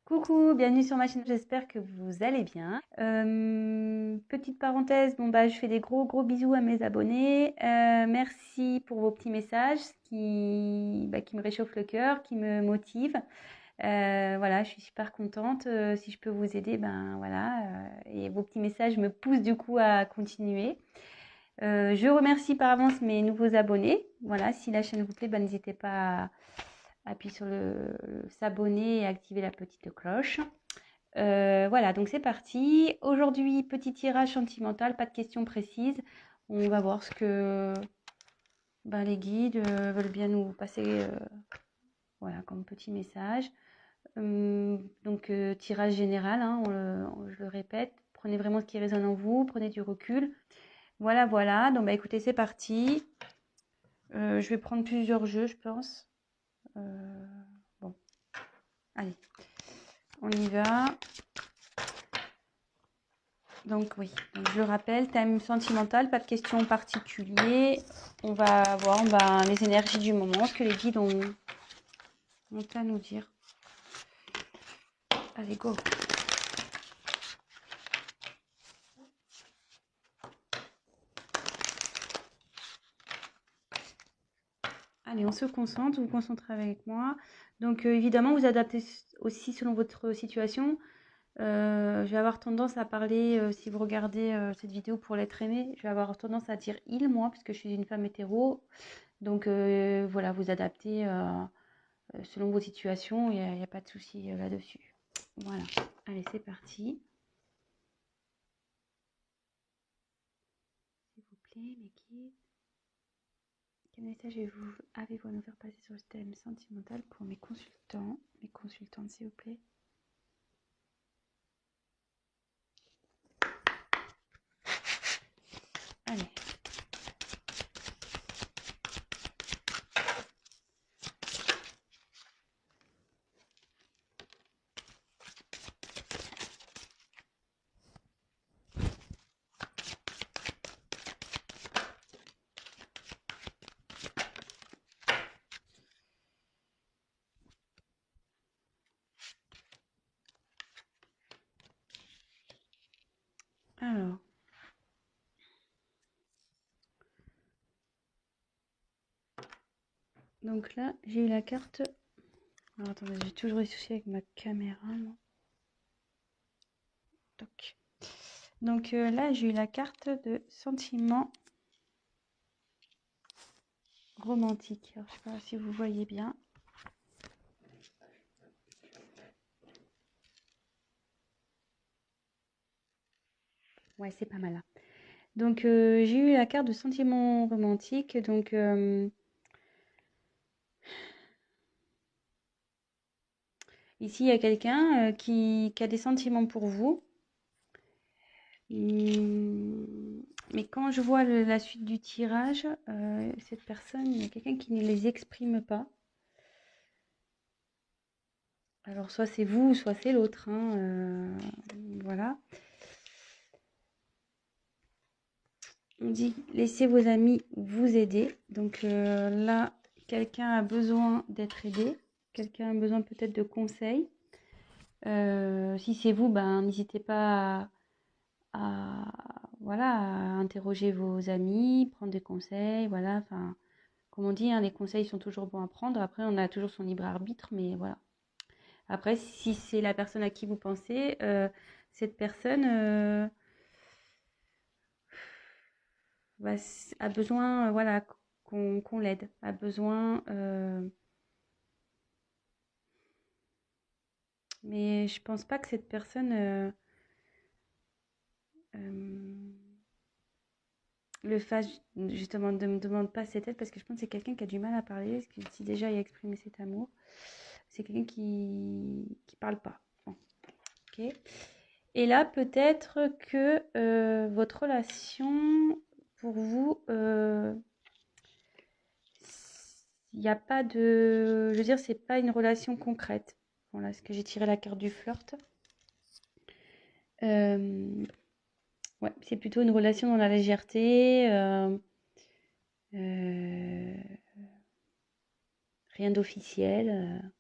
Coucou, bienvenue sur ma chaîne, j'espère que vous allez bien. Petite parenthèse, je fais des gros bisous à mes abonnés. Merci pour vos petits messages qui me réchauffent le cœur, qui me motivent. Voilà, je suis super contente. Si je peux vous aider, et vos petits messages me poussent du coup à continuer. Je remercie par avance mes nouveaux abonnés. Voilà, si la chaîne vous plaît, n'hésitez pas à appuyer sur le s'abonner et activer la petite cloche. Voilà, donc c'est parti. Aujourd'hui, petit tirage sentimental, pas de questions précises. On va voir ce que les guides veulent bien nous passer voilà, comme petit message. Tirage général, hein, je le répète. Prenez vraiment ce qui résonne en vous, prenez du recul. Voilà. Donc écoutez, c'est parti. Je vais prendre plusieurs jeux, je pense. Bon, allez, on y va. Donc oui, je le rappelle, thème sentimental, pas de questions particulières. On va voir les énergies du moment, ce que les guides ont à nous dire. Allez, go. Allez, on se concentre, vous vous concentrez avec moi. Donc évidemment, vous adaptez aussi selon votre situation. Je vais avoir tendance à parler, si vous regardez cette vidéo pour l'être aimé, je vais avoir tendance à dire il, moi, parce que je suis une femme hétéro. Donc voilà, vous adaptez selon vos situations, il n'y a pas de souci là-dessus. Voilà, allez, c'est parti. S'il vous plaît, mes guides. Quel message avez-vous à nous faire passer sur le thème sentimental pour mes consultantes, s'il vous plaît? Allez. Alors. Donc là, j'ai eu la carte. Alors attendez, j'ai toujours eu souci avec ma caméra, moi. Donc là, j'ai eu la carte de sentiment romantique. Alors, je sais pas si vous voyez bien. Ouais, c'est pas mal là. Donc j'ai eu la carte de sentiment romantique. Donc ici, il y a quelqu'un qui a des sentiments pour vous. Mais quand je vois la suite du tirage, cette personne, il y a quelqu'un qui ne les exprime pas. Alors, soit c'est vous, soit c'est l'autre, hein, voilà. On dit, laissez vos amis vous aider. Donc là, quelqu'un a besoin d'être aidé. Quelqu'un a besoin peut-être de conseils. Si c'est vous, n'hésitez pas voilà, à interroger vos amis, prendre des conseils, voilà. Enfin, comme on dit, hein, les conseils sont toujours bons à prendre. Après, on a toujours son libre arbitre, mais voilà. Après, si c'est la personne à qui vous pensez, cette personne a besoin, voilà, qu'on l'aide, a besoin. Mais je pense pas que cette personne euh, le fasse justement, ne me demande pas cette aide parce que je pense que c'est quelqu'un qui a du mal à parler. Parce que si déjà il a exprimé cet amour, c'est quelqu'un qui parle pas. Bon, ok. Et là, peut-être que votre relation, pour vous, il n'y a pas de... Je veux dire, c'est pas une relation concrète. Voilà, ce que j'ai tiré la carte du flirt. Ouais, c'est plutôt une relation dans la légèreté. Euh, rien d'officiel.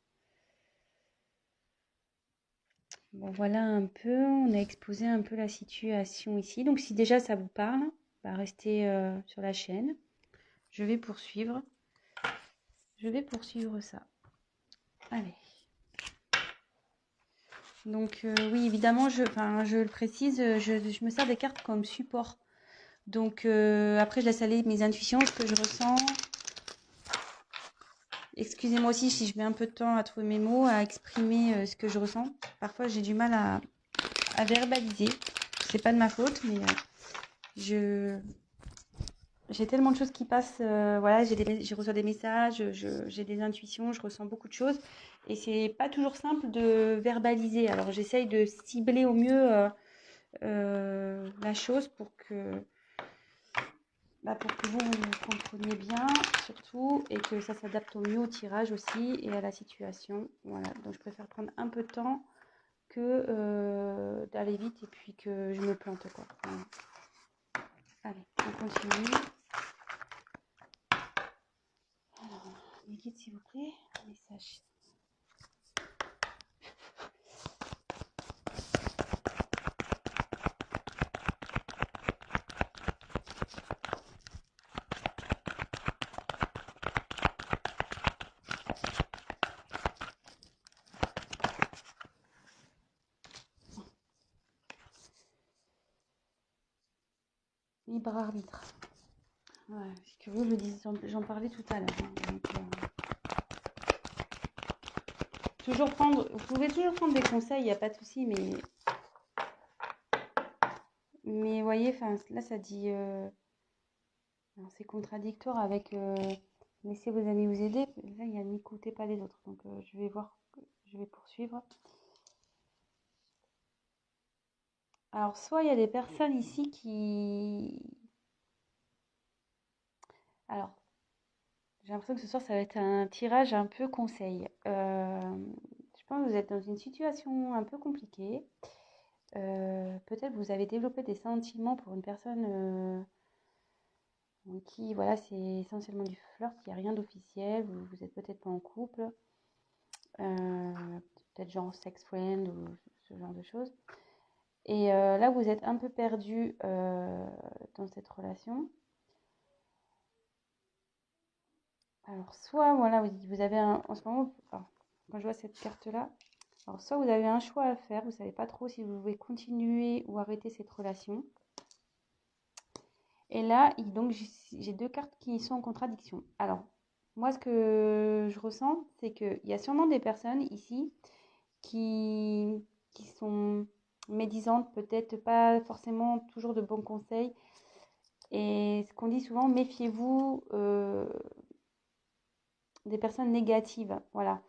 Bon, voilà un peu, on a exposé un peu la situation ici. Donc si déjà ça vous parle, bah, restez sur la chaîne. Je vais poursuivre. Je vais poursuivre ça. Allez. Donc oui, évidemment, je le précise, je me sers des cartes comme support. Donc après, je laisse aller mes intuitions, ce que je ressens. Excusez-moi aussi si je mets un peu de temps à trouver mes mots, à exprimer ce que je ressens. Parfois, j'ai du mal à verbaliser. C'est pas de ma faute, mais j'ai tellement de choses qui passent. Voilà, je reçois des messages, j'ai des intuitions, je ressens beaucoup de choses. Et c'est pas toujours simple de verbaliser. Alors, j'essaye de cibler au mieux la chose pour que vous me compreniez bien, surtout, et que ça s'adapte au mieux au tirage aussi et à la situation. Voilà, donc je préfère prendre un peu de temps que d'aller vite et puis que je me plante, quoi. Voilà. Allez, on continue. Alors, les guides, s'il vous plaît, message. Libre arbitre. Ouais, c'est curieux, j'en parlais tout à l'heure. Hein, donc, vous pouvez toujours prendre des conseils, il n'y a pas de souci, mais voyez, là ça dit, c'est contradictoire avec laissez vos amis vous aider. Là, il y a n'écoutez pas les autres, donc je vais poursuivre. Alors, soit il y a des personnes ici alors, j'ai l'impression que ce soir ça va être un tirage un peu conseil. Je pense que vous êtes dans une situation un peu compliquée. Peut-être vous avez développé des sentiments pour une personne qui, voilà, c'est essentiellement du flirt, il n'y a rien d'officiel, vous êtes peut-être pas en couple, peut-être genre sex friend ou ce genre de choses. Et là, vous êtes un peu perdu dans cette relation. Alors, soit, voilà, vous avez en ce moment, alors, quand je vois cette carte-là, alors soit vous avez un choix à faire, vous ne savez pas trop si vous pouvez continuer ou arrêter cette relation. Et là, donc, j'ai deux cartes qui sont en contradiction. Alors, moi, ce que je ressens, c'est qu'il y a sûrement des personnes ici qui sont médisantes, peut-être pas forcément toujours de bons conseils. Et ce qu'on dit souvent, méfiez-vous des personnes négatives. Voilà.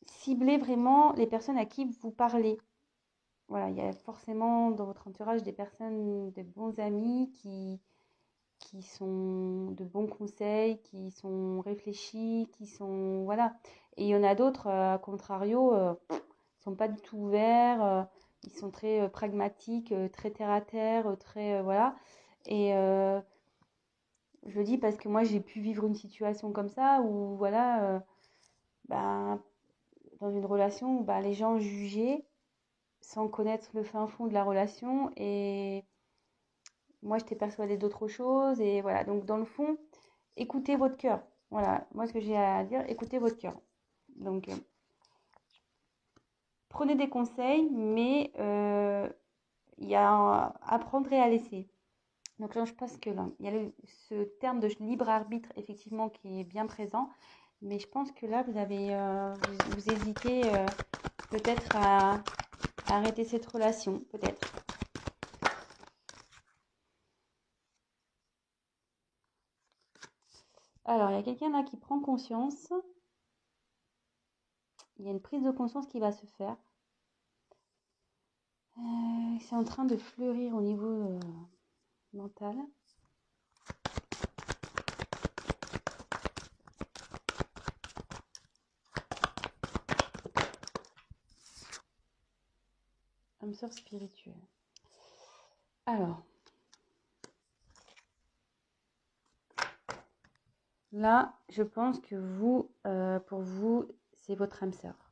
Ciblez vraiment les personnes à qui vous parlez. Voilà, il y a forcément dans votre entourage des personnes, des bons amis qui sont de bons conseils, qui sont réfléchis, qui sont... Voilà. Et il y en a d'autres, à contrario, sont pas du tout ouverts, ils sont très pragmatiques, très terre à terre, très... voilà. Et je le dis parce que moi, j'ai pu vivre une situation comme ça où, voilà, ben, dans une relation où ben, les gens jugeaient sans connaître le fin fond de la relation et moi, j'étais persuadée d'autre chose. Et voilà, donc dans le fond, écoutez votre cœur. Voilà, moi, ce que j'ai à dire, écoutez votre cœur. Donc, prenez des conseils, mais il y a à prendre et à laisser. Donc là, je pense que là, il y a ce terme de libre arbitre, effectivement, qui est bien présent. Mais je pense que là, vous hésitez peut-être à arrêter cette relation, peut-être. Alors, il y a quelqu'un là qui prend conscience. Il y a une prise de conscience qui va se faire. C'est en train de fleurir au niveau mental. Âme sœur spirituelle. Alors, là, je pense que pour vous, c'est votre âme sœur.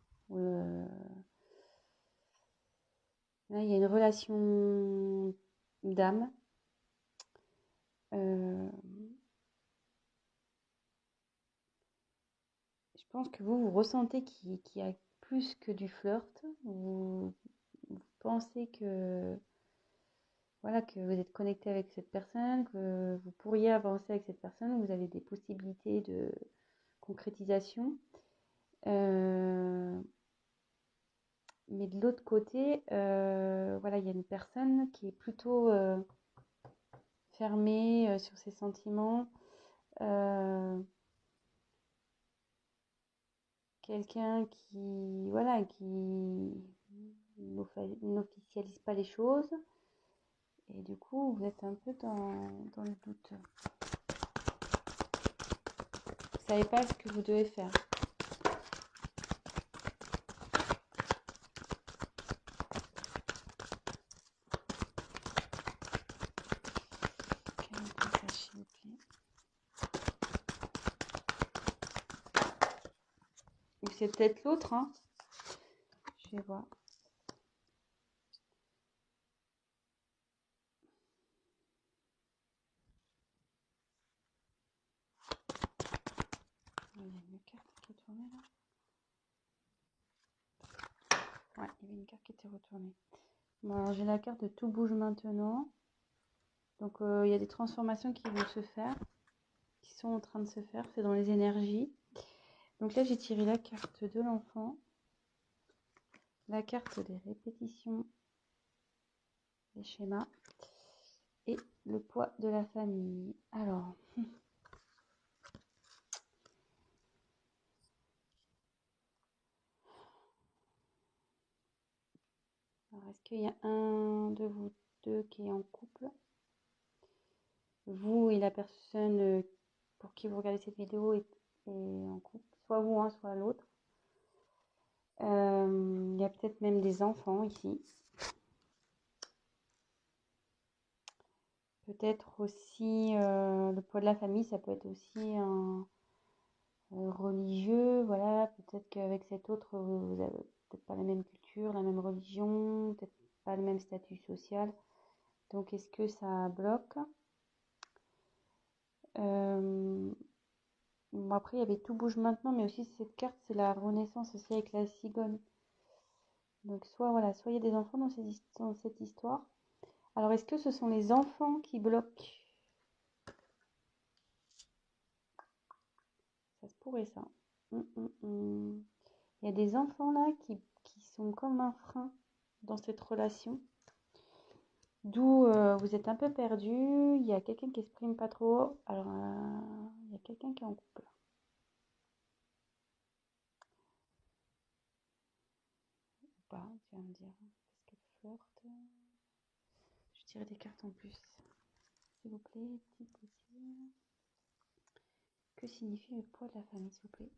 Là, il y a une relation d'âme. Je pense que vous ressentez qu'il y a plus que du flirt. Vous pensez que, voilà, que vous êtes connecté avec cette personne, que vous pourriez avancer avec cette personne, vous avez des possibilités de concrétisation. Mais de l'autre côté, voilà, il y a une personne qui est plutôt fermée sur ses sentiments. Quelqu'un qui, voilà, qui n'officialise pas les choses. Et du coup, vous êtes un peu dans le doute. Vous savez pas ce que vous devez faire. Quel message, s'il vous plaît. Ou c'est peut-être l'autre, hein. Je vais voir. Il y a une carte qui est tournée là. Ouais, il y avait une carte qui était retournée. Bon, alors j'ai la carte de tout bouge maintenant. Donc il y a des transformations qui vont se faire, qui sont en train de se faire. C'est dans les énergies. Donc là, j'ai tiré la carte de l'enfant, la carte des répétitions, des schémas et le poids de la famille. Alors, est-ce qu'il y a un de vous deux qui est en couple? Vous et la personne pour qui vous regardez cette vidéo est en couple, soit vous, hein, soit l'autre. Il y a peut-être même des enfants ici. Peut-être aussi le poids de la famille, ça peut être aussi un religieux. Voilà, peut-être qu'avec cet autre, vous n'avez peut-être pas la même culture, la même religion, peut-être pas le même statut social. Donc, est-ce que ça bloque? Bon, après, il y avait tout bouge maintenant, mais aussi cette carte, c'est la renaissance aussi avec la cigogne. Donc, soit voilà, soit il y a des enfants dans cette histoire. Alors, est-ce que ce sont les enfants qui bloquent? Ça se pourrait, ça. Il y a des enfants là qui sont comme un frein dans cette relation. D'où vous êtes un peu perdu. Il y a quelqu'un qui exprime pas trop. Alors, il y a quelqu'un qui est en couple. Ou pas, tu vas me dire. Parce qu'elle flirte. Je tirer des cartes en plus. S'il vous plaît, petite aussi. Que signifie le poids de la famille, s'il vous plaît?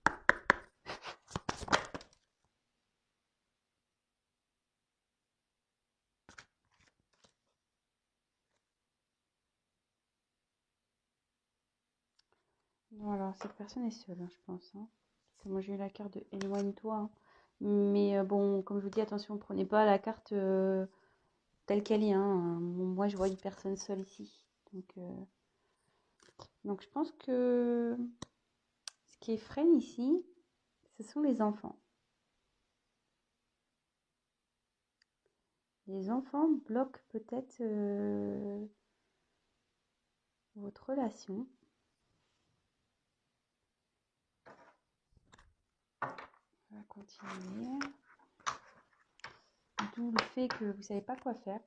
Non, alors cette personne est seule, hein, je pense. Hein. Moi, j'ai eu la carte de éloigne-toi. Hein. Mais bon, comme je vous dis, attention, prenez pas la carte telle qu'elle est. Hein. Moi, je vois une personne seule ici. Donc je pense que ce qui est freine ici, ce sont les enfants. Les enfants bloquent peut-être votre relation. On va continuer. D'où le fait que vous ne savez pas quoi faire.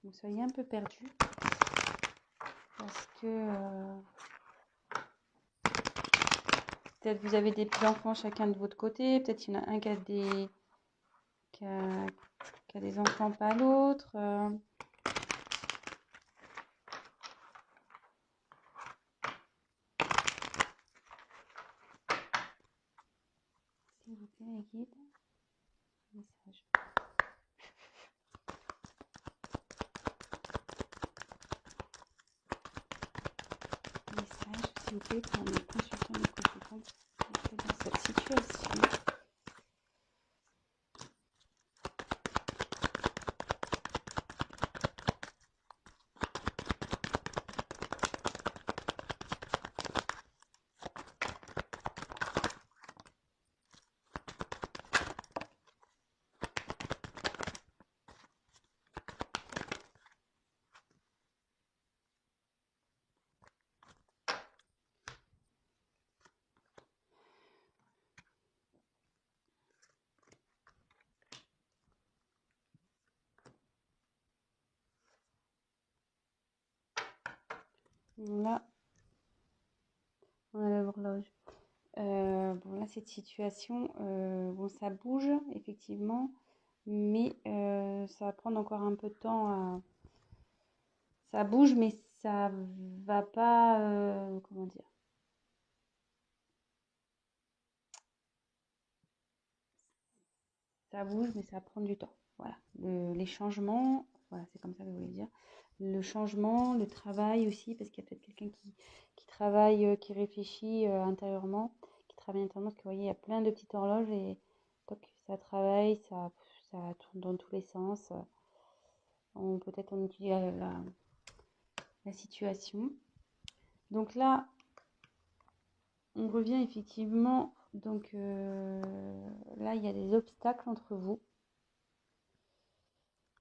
Vous soyez un peu perdu. Parce que peut-être vous avez des petits-enfants chacun de votre côté. Peut-être il y en a un qui a des enfants, pas l'autre. S'il vous plaît, les guides. Message. Message, s'il vous plaît, pour mes consultants et consultantes dans cette situation. Là, on a l'horloge. Bon, là, cette situation, bon, ça bouge, effectivement, mais ça va prendre encore un peu de temps à... Ça bouge, mais ça va pas... comment dire? Ça bouge, mais ça va prendre du temps. Voilà. Les changements, voilà, c'est comme ça que je voulais dire. Le changement, le travail aussi, parce qu'il y a peut-être quelqu'un qui travaille, qui réfléchit intérieurement, qui travaille intérieurement, parce que vous voyez, il y a plein de petites horloges et toc, ça travaille, ça tourne dans tous les sens. Peut-être on étudie la situation. Donc là, on revient effectivement. Donc là, il y a des obstacles entre vous.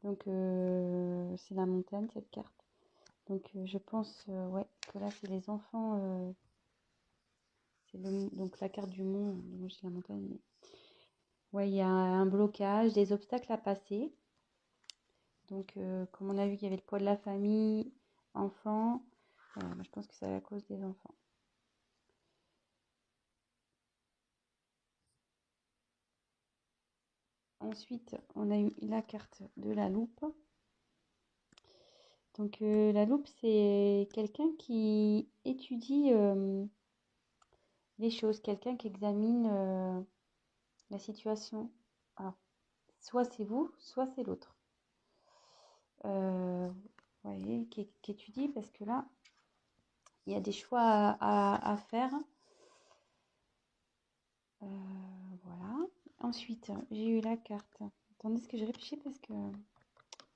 Donc c'est la montagne, cette carte. Donc je pense ouais, que là, c'est les enfants. Donc la carte du mont, moi j'ai la montagne. Mais... ouais, il y a un blocage, des obstacles à passer. Donc comme on a vu qu'il y avait le poids de la famille, enfants, moi, je pense que c'est à cause des enfants. Ensuite, on a eu la carte de la loupe. Donc la loupe, c'est quelqu'un qui étudie les choses, quelqu'un qui examine la situation. Alors, soit c'est vous, soit c'est l'autre. Vous voyez, qui étudie parce que là, il y a des choix à faire. Voilà. Ensuite, j'ai eu la carte. Attendez, ce que je réfléchis parce que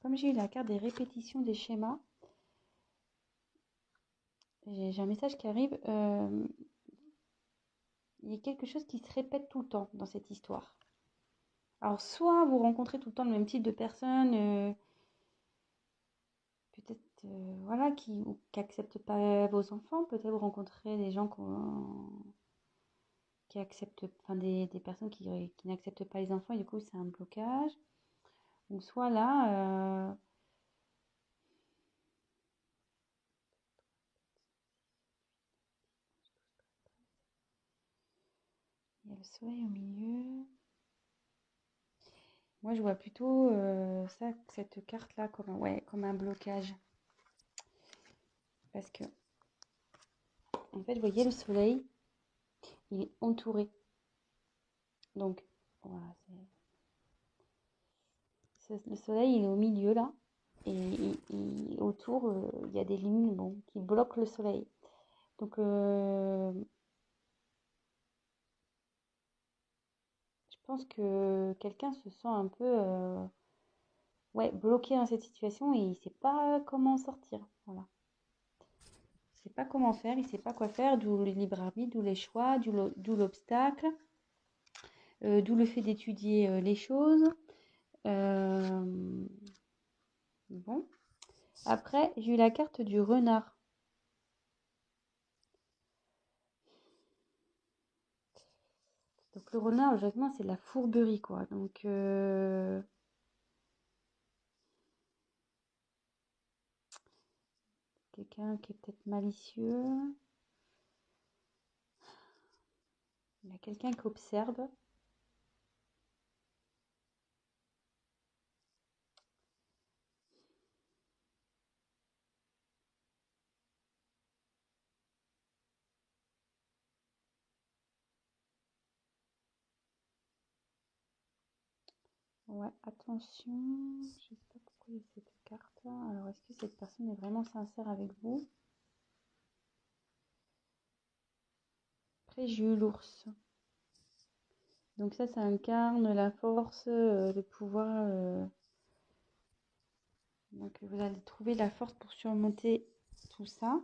comme j'ai eu la carte des répétitions des schémas, j'ai un message qui arrive. Il y a quelque chose qui se répète tout le temps dans cette histoire. Alors, soit vous rencontrez tout le temps le même type de personne, peut-être voilà, qui n'acceptent pas vos enfants, peut-être vous rencontrez des gens qui acceptent, enfin des personnes qui n'acceptent pas les enfants et du coup c'est un blocage. Ou soit là, il y a le soleil au milieu. Moi je vois plutôt ça, cette carte-là comme un blocage. Parce que, en fait, vous voyez, le soleil, il est entouré. Donc, voilà, le soleil, il est au milieu là. Et autour, il y a des lignes bon, qui bloquent le soleil. Donc, je pense que quelqu'un se sent un peu ouais, bloqué dans cette situation et il ne sait pas comment en sortir. Voilà. Il ne sait pas comment faire, il ne sait pas quoi faire, d'où le libre arbitre, d'où les choix, d'où l'obstacle, d'où le fait d'étudier les choses. Bon. Après, j'ai eu la carte du renard. Donc le renard, logiquement, c'est de la fourberie, quoi. Donc quelqu'un qui est peut-être malicieux. Il y a quelqu'un qui observe. Ouais, attention. Je sais pas pourquoi il y a cette carte. Alors, est-ce que cette personne est vraiment sincère avec vous? Après, j'ai eu l'ours. Donc ça incarne la force, le pouvoir. Donc vous allez trouver la force pour surmonter tout ça.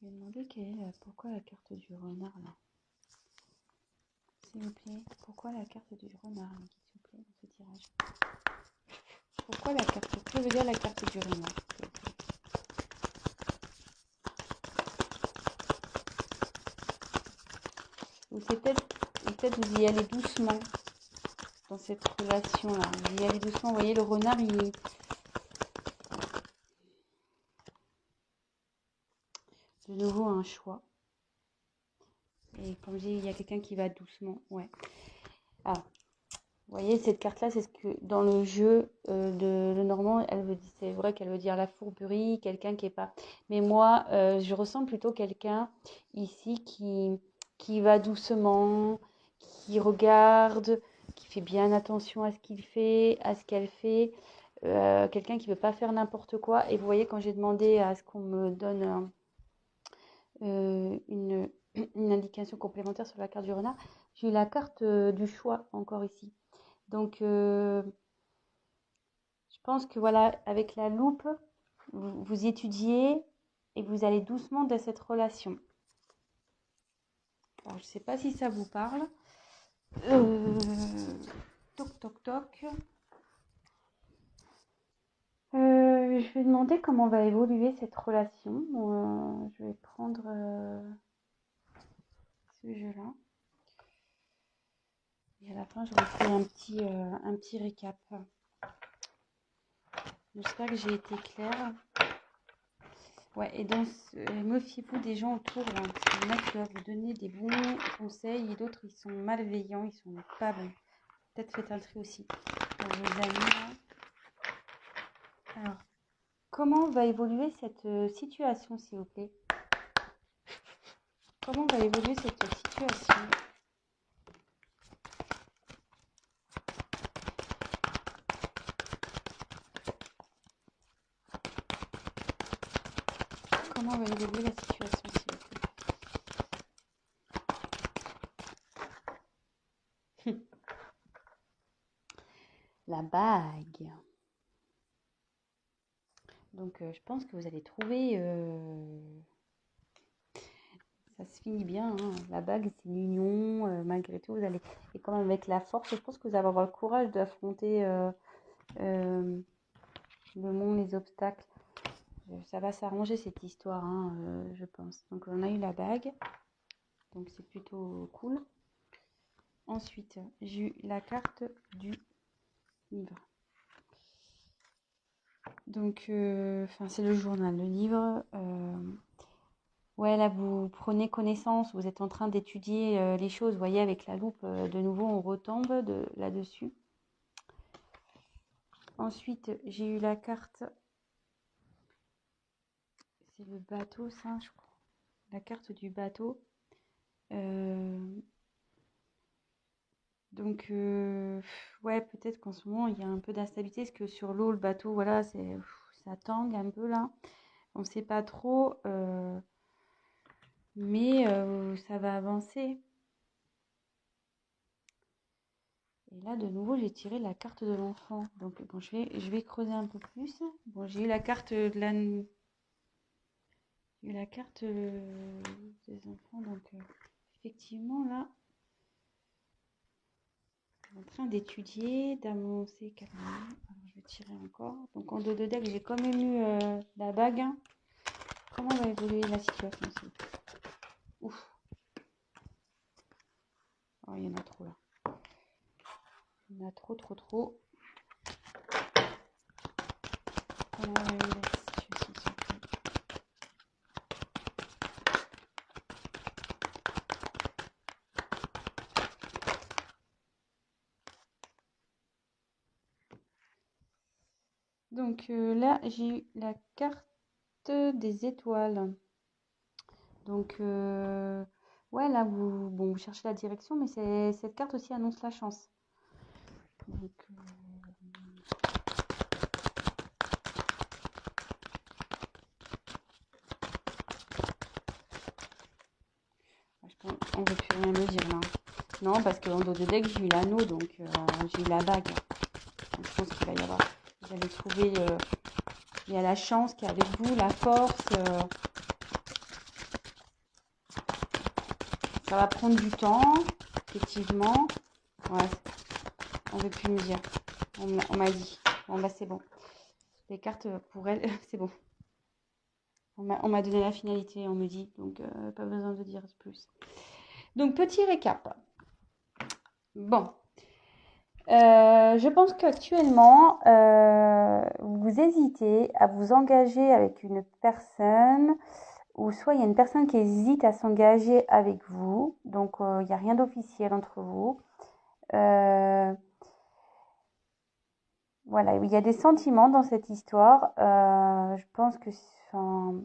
Je vais demander pourquoi la carte du renard là. S'il vous plaît, pourquoi la carte du renard, s'il vous plaît, dans ce tirage? Pourquoi la carte? Que veut dire la carte du renard? Ou c'est peut-être vous y allez doucement. dans cette relation-là. Vous y allez doucement. Vous voyez, le renard, de nouveau un choix. Et comme je dis, il y a quelqu'un qui va doucement. Ouais. Alors, vous voyez, cette carte-là, c'est ce que dans le jeu de Lenormand, c'est vrai qu'elle veut dire la fourberie, quelqu'un qui est pas. Mais moi, je ressens plutôt quelqu'un ici qui va doucement, qui regarde, qui fait bien attention à ce qu'il fait, à ce qu'elle fait. Quelqu'un qui ne veut pas faire n'importe quoi. Et vous voyez, quand j'ai demandé à ce qu'on me donne une indication complémentaire sur la carte du renard, j'ai eu la carte du choix encore ici. Donc, je pense que voilà, avec la loupe, vous étudiez et vous allez doucement dans cette relation. Alors, je ne sais pas si ça vous parle. Toc, toc, toc. Je vais demander comment va évoluer cette relation. Je vais prendre ce jeu-là. Et à la fin, je vais faire un petit récap. J'espère que j'ai été claire. Ouais, et donc, méfiez-vous des gens autour, là, parce qu'il y en a qui doivent vous donner des bons conseils et d'autres, ils sont malveillants, ils sont pas bons. Peut-être faites un tri aussi pour vos amis, là. Alors, comment va évoluer cette situation, s'il vous plaît? Comment va évoluer cette situation? Comment va évoluer la situation, s'il vous plaît? La bague. Donc, je pense que vous allez trouver... ça se finit bien, hein. La bague, c'est une union. Malgré tout, vous allez... Et quand même avec la force, je pense que vous allez avoir le courage d'affronter le monde, les obstacles. Ça va s'arranger, cette histoire, hein, je pense. Donc, on a eu la bague. Donc, c'est plutôt cool. Ensuite, j'ai eu la carte du livre. Donc, c'est le journal, le livre. Ouais, là, vous prenez connaissance, vous êtes en train d'étudier les choses. Vous voyez, avec la loupe, de nouveau, on retombe là-dessus. Ensuite, j'ai eu la carte. C'est le bateau, ça, je crois. La carte du bateau. Donc, ouais, peut-être qu'en ce moment, il y a un peu d'instabilité, parce que sur l'eau, le bateau, voilà, ça tangue un peu, là. On ne sait pas trop, mais ça va avancer. Et là, de nouveau, j'ai tiré la carte de l'enfant. Donc, bon, je vais creuser un peu plus. Bon, j'ai eu la carte de j'ai eu la carte des enfants. Donc, effectivement, là, je suis en train d'étudier, d'avancer calmement. Alors, je vais tirer encore. Donc, en dos de deck, j'ai quand même eu la bague, hein. Comment va évoluer la situation ici? Ouf. Oh, il y en a trop, là. Il y en a trop, trop, trop. Comment va évoluer la situation, s'il vous plaît? Donc, là, j'ai eu la carte des étoiles. Donc, ouais, là, vous cherchez la direction, mais cette carte aussi annonce la chance. Donc, on ne veut plus rien me dire là. Non, parce qu'en dos de deck, j'ai eu l'anneau, donc j'ai eu la bague. Donc, je pense qu'il va y avoir... Vous allez trouver... il y a la chance qui est avec vous, la force. Ça va prendre du temps, effectivement. Ouais, on ne veut plus me dire. On m'a dit. Bon, bah c'est bon. Les cartes, pour elle, c'est bon. On m'a donné la finalité, on me dit. Donc, pas besoin de dire plus. Donc, petit récap. Bon. Je pense qu'actuellement, vous hésitez à vous engager avec une personne, ou soit il y a une personne qui hésite à s'engager avec vous, donc il n'y a rien d'officiel entre vous. Euh, voilà, il y a des sentiments dans cette histoire. Je pense que, enfin,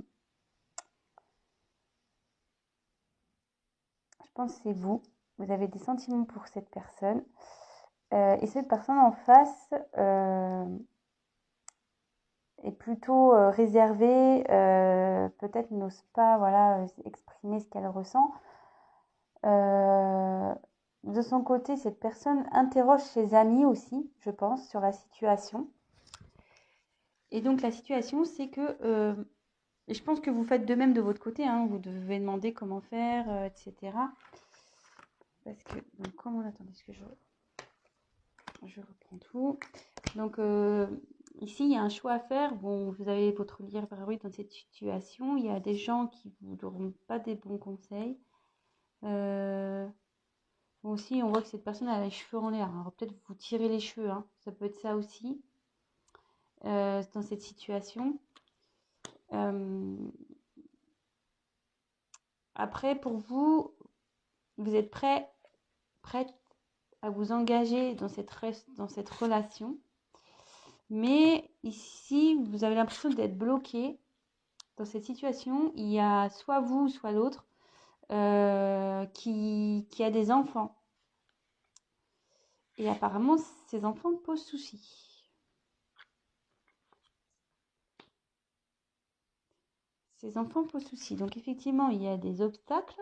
je pense que c'est vous. Vous avez des sentiments pour cette personne. Et cette personne en face est plutôt réservée, peut-être n'ose pas voilà, exprimer ce qu'elle ressent. Euh, de son côté, cette personne interroge ses amis aussi, je pense, sur la situation. Et donc la situation, c'est que, et je pense que vous faites de même de votre côté, hein, vous devez demander comment faire, etc. Parce que, donc comment, attendez, est-ce que je reprends tout. Donc ici, il y a un choix à faire. Bon, vous avez votre libre arbitre dans cette situation. Il y a des gens qui ne vous donneront pas des bons conseils. Euh, bon, aussi, on voit que cette personne a les cheveux en l'air. Alors peut-être vous tirez les cheveux, hein. Ça peut être ça aussi dans cette situation. Euh, après, pour vous, vous êtes prête à vous engager dans cette relation. Mais ici, vous avez l'impression d'être bloqué dans cette situation. Il y a soit vous, soit l'autre qui a des enfants. Et apparemment, ces enfants posent souci. Ces enfants posent souci. Donc effectivement, il y a des obstacles.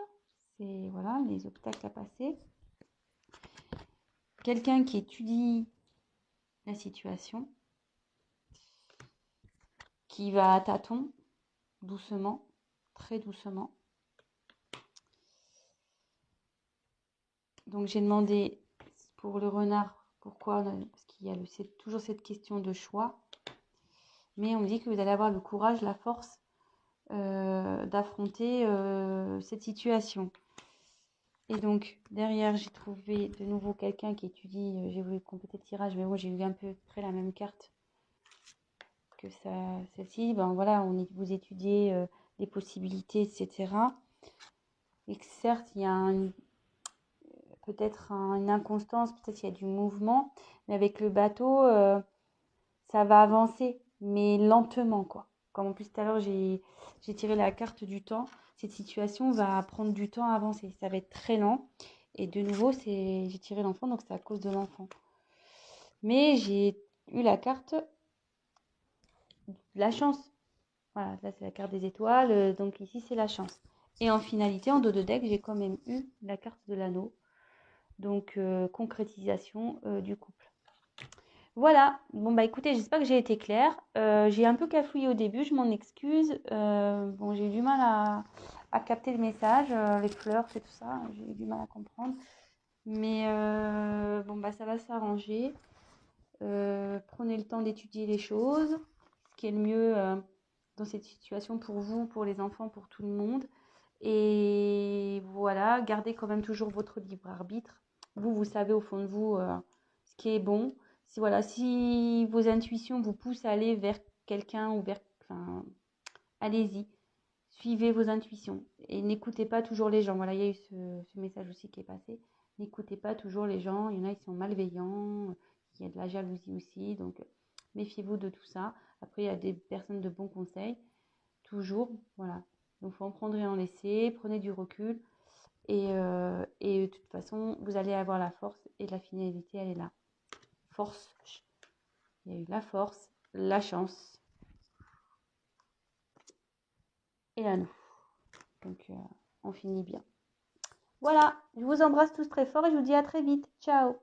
C'est voilà, les obstacles à passer. Quelqu'un qui étudie la situation, qui va à tâtons, doucement, très doucement. Donc j'ai demandé pour le renard pourquoi, parce qu'il y a toujours cette question de choix. Mais on me dit que vous allez avoir le courage, la force d'affronter cette situation. Et donc derrière, j'ai trouvé de nouveau quelqu'un qui étudie. J'ai voulu compléter le tirage, mais bon, j'ai eu un peu près la même carte que celle-ci. Ben voilà, vous étudiez les possibilités, etc. Et que certes, il y a peut-être une inconstance, peut-être il y a du mouvement, mais avec le bateau, ça va avancer, mais lentement, quoi. Comme en plus tout à l'heure, j'ai tiré la carte du temps. Cette situation va prendre du temps à avancer. Ça va être très lent. Et de nouveau, j'ai tiré l'enfant, donc c'est à cause de l'enfant. Mais j'ai eu la carte de la chance. Voilà, là c'est la carte des étoiles, donc ici c'est la chance. Et en finalité, en dos de deck, j'ai quand même eu la carte de l'anneau. Donc concrétisation du couple. Voilà, bon bah écoutez, j'espère que j'ai été claire. J'ai un peu cafouillé au début, je m'en excuse. Bon, j'ai eu du mal à capter le message, les fleurs, c'est tout ça, j'ai eu du mal à comprendre. Mais bon bah ça va s'arranger. Prenez le temps d'étudier les choses, ce qui est le mieux dans cette situation pour vous, pour les enfants, pour tout le monde. Et voilà, gardez quand même toujours votre libre arbitre. Vous savez au fond de vous ce qui est bon. Si, voilà, si vos intuitions vous poussent à aller vers quelqu'un ou vers... Enfin, allez-y, suivez vos intuitions. Et n'écoutez pas toujours les gens. Voilà, il y a eu ce message aussi qui est passé. N'écoutez pas toujours les gens. Il y en a qui sont malveillants. Il y a de la jalousie aussi. Donc, méfiez-vous de tout ça. Après, il y a des personnes de bons conseils. Toujours, voilà. Donc, il faut en prendre et en laisser. Prenez du recul. Et de toute façon, vous allez avoir la force et la finalité, elle est là. Force. Il y a eu la force, la chance et la nous. Donc, on finit bien. Voilà, je vous embrasse tous très fort et je vous dis à très vite. Ciao.